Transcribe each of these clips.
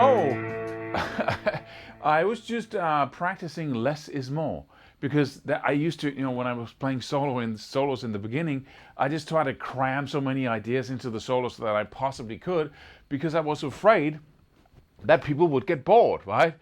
So, I was just practicing less is more, because I used to, when I was playing solos in the beginning, I just tried to cram so many ideas into the solos that I possibly could, because I was afraid that people would get bored, right?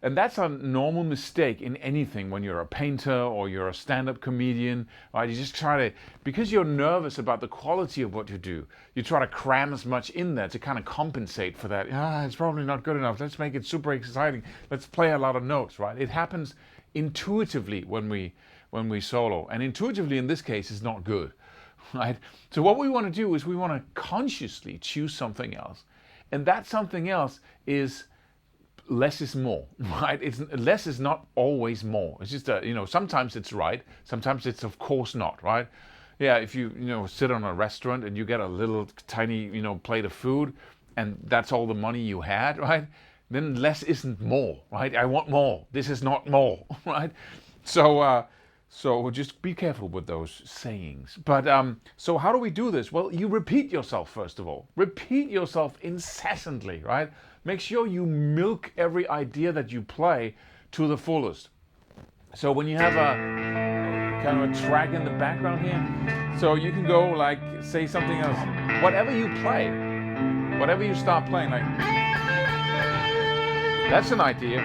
And that's a normal mistake in anything when you're a painter or you're a stand-up comedian, right? You just try to, because you're nervous about the quality of what you do, you try to cram as much in there to kind of compensate for that. It's probably not good enough. Let's make it super exciting. Let's play a lot of notes, right? It happens intuitively when we solo. And intuitively in this case is not good, right? So what we want to do is we want to consciously choose something else. And that something else is less is more, right? Less is not always more. It's just sometimes it's right, sometimes it's of course not, right? Yeah, if you sit on a restaurant and you get a little tiny plate of food, and that's all the money you had, right? Then less isn't more, right? I want more. This is not more, right? So just be careful with those sayings. But so how do we do this? Well, you repeat yourself first of all. Repeat yourself incessantly, right? Make sure you milk every idea that you play to the fullest. So when you have a kind of a track in the background here, so you can go like say something else. Whatever you play, whatever you start playing, like that's an idea.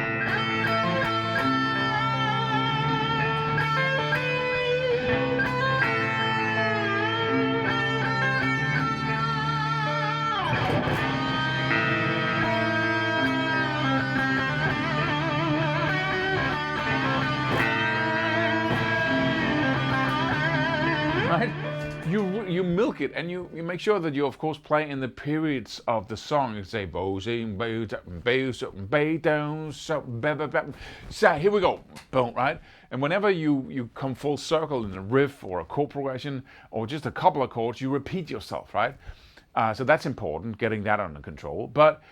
Right? You milk it, and you make sure that you of course play in the periods of the song. You say so here we go, boom, right? And whenever you come full circle in a riff or a chord progression or just a couple of chords, you repeat yourself, right? So that's important, getting that under control. But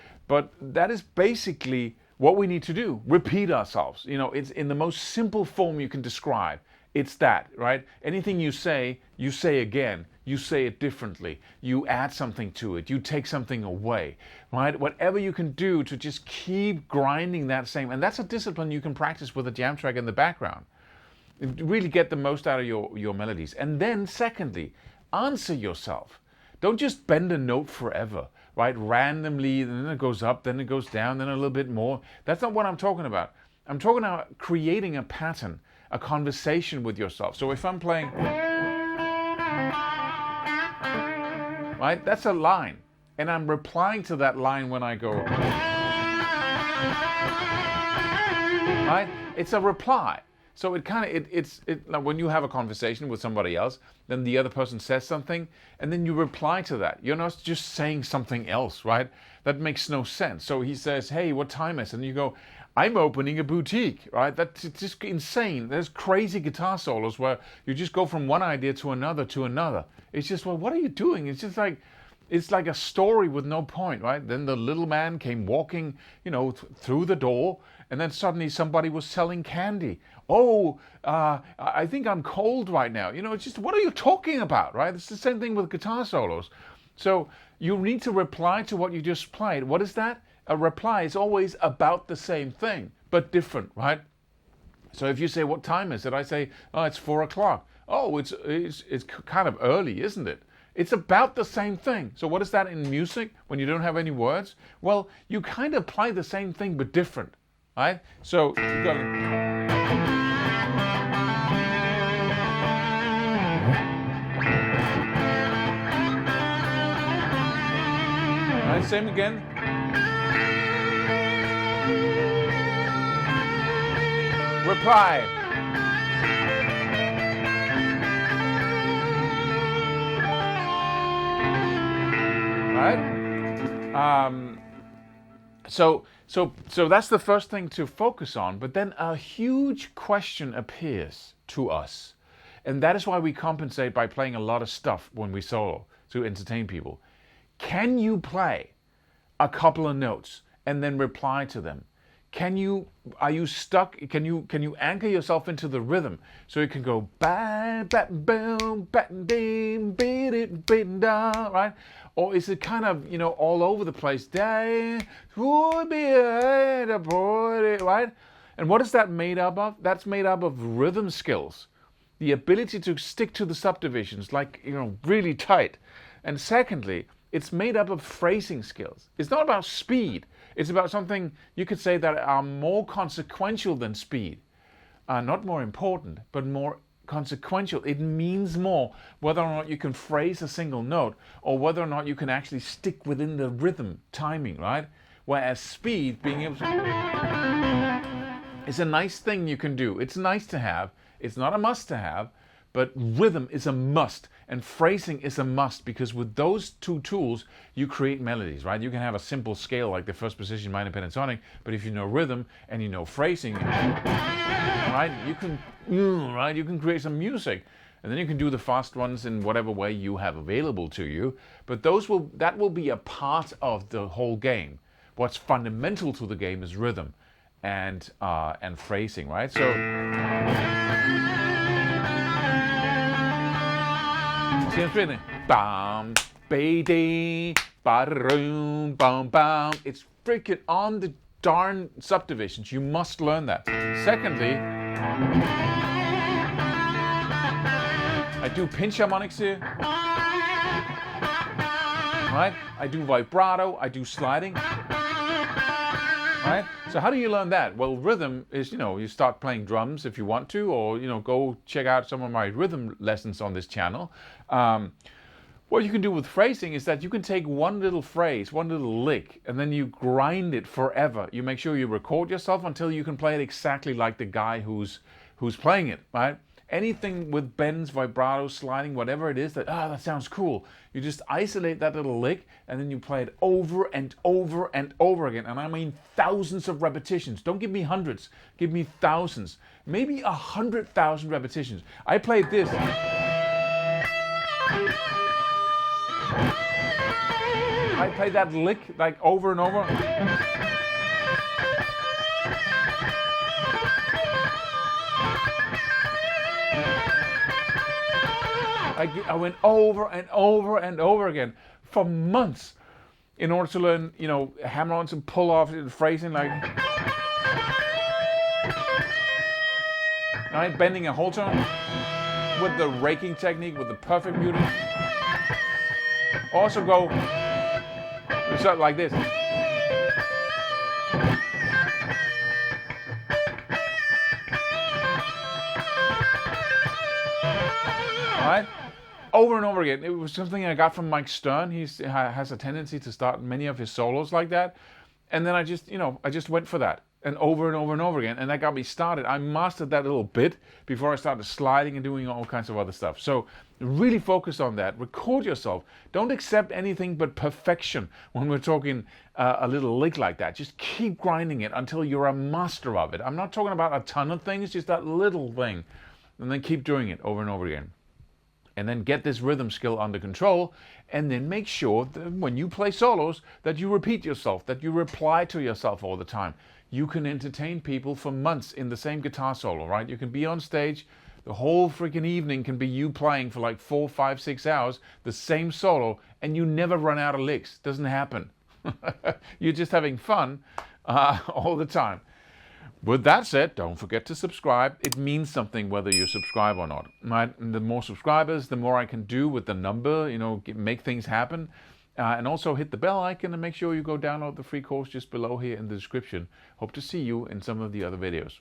that is basically what we need to do. Repeat ourselves. It's in the most simple form you can describe. It's that, right? Anything you say again. You say it differently. You add something to it. You take something away, right? Whatever you can do to just keep grinding that same. And that's a discipline you can practice with a jam track in the background. Really get the most out of your melodies. And then secondly, answer yourself. Don't just bend a note forever, right? Randomly, then it goes up, then it goes down, then a little bit more. That's not what I'm talking about. I'm talking about creating a pattern, a conversation with yourself. So if I'm playing, right, that's a line, and I'm replying to that line when I go, right? It's a reply. So it kind of it's like when you have a conversation with somebody else, then the other person says something, and then you reply to that. You're not just saying something else, right? That makes no sense. So he says, "Hey, what time is it?" And you go, "I'm opening a boutique," right? That's just insane. There's crazy guitar solos where you just go from one idea to another to another. It's just, well, what are you doing? It's just like, it's like a story with no point, right? Then the little man came walking, through the door, and then suddenly somebody was selling candy. Oh, I think I'm cold right now. It's just, what are you talking about, right? It's the same thing with guitar solos. So you need to reply to what you just played. What is that? A reply is always about the same thing, but different, right? So if you say, "What time is it?" I say, "Oh, it's 4:00. Oh, it's kind of early, isn't it? It's about the same thing. So what is that in music when you don't have any words? Well, you kind of play the same thing, but different, right? So you got to... Right, same again. Reply. Right? So that's the first thing to focus on. But then a huge question appears to us. And that is why we compensate by playing a lot of stuff when we solo to entertain people. Can you play a couple of notes and then reply to them? are you stuck? Can you anchor yourself into the rhythm so you can go ba bat boom bat beam beat it beat down, right? Or is it kind of, all over the place? Right? And what is that made up of? That's made up of rhythm skills, the ability to stick to the subdivisions, like, really tight. And secondly, it's made up of phrasing skills. It's not about speed. It's about something you could say that are more consequential than speed. Not more important, but more consequential. It means more whether or not you can phrase a single note or whether or not you can actually stick within the rhythm timing, right? Whereas speed, being able to, is a nice thing you can do. It's nice to have. It's not a must to have, but rhythm is a must and phrasing is a must, because with those two tools you create melodies, right? You can have a simple scale like the first position minor pentatonic, but if you know rhythm and you know phrasing, right, you can create some music. And then you can do the fast ones in whatever way you have available to you, but that will be a part of the whole game. What's fundamental to the game is rhythm and phrasing, right? So bam, ba-dee, ba-da-room, bam, bam. It's freaking on the darn subdivisions. You must learn that. Secondly, I do pinch harmonics here. Right? I do vibrato, I do sliding. Right? So how do you learn that? Well, rhythm is, you start playing drums if you want to, or, go check out some of my rhythm lessons on this channel. What you can do with phrasing is that you can take one little phrase, one little lick, and then you grind it forever. You make sure you record yourself until you can play it exactly like the guy who's playing it, right? Anything with bends, vibrato, sliding, whatever it is that sounds cool. You just isolate that little lick and then you play it over and over and over again. And I mean thousands of repetitions. Don't give me hundreds, give me thousands. Maybe 100,000 repetitions. I played this. I played that lick like over and over. I went over and over and over again for months in order to learn, hammer-ons and pull-offs and phrasing, like, right, bending a whole tone with the raking technique, with the perfect muting. Also go start like this. All right. Over and over again. It was something I got from Mike Stern. He has a tendency to start many of his solos like that. And then I just went for that. And over and over again. And that got me started. I mastered that little bit before I started sliding and doing all kinds of other stuff. So really focus on that. Record yourself. Don't accept anything but perfection when we're talking a little lick like that. Just keep grinding it until you're a master of it. I'm not talking about a ton of things, just that little thing. And then keep doing it over and over again. And then get this rhythm skill under control, and then make sure that when you play solos that you repeat yourself, that you reply to yourself all the time. You can entertain people for months in the same guitar solo, right? You can be on stage, the whole freaking evening can be you playing for like 4, 5, 6 hours, the same solo, and you never run out of licks. Doesn't happen. You're just having fun all the time. With that said, don't forget to subscribe. It means something whether you subscribe or not. Right? And the more subscribers, the more I can do with the number, make things happen. And also hit the bell icon and make sure you go download the free course just below here in the description. Hope to see you in some of the other videos.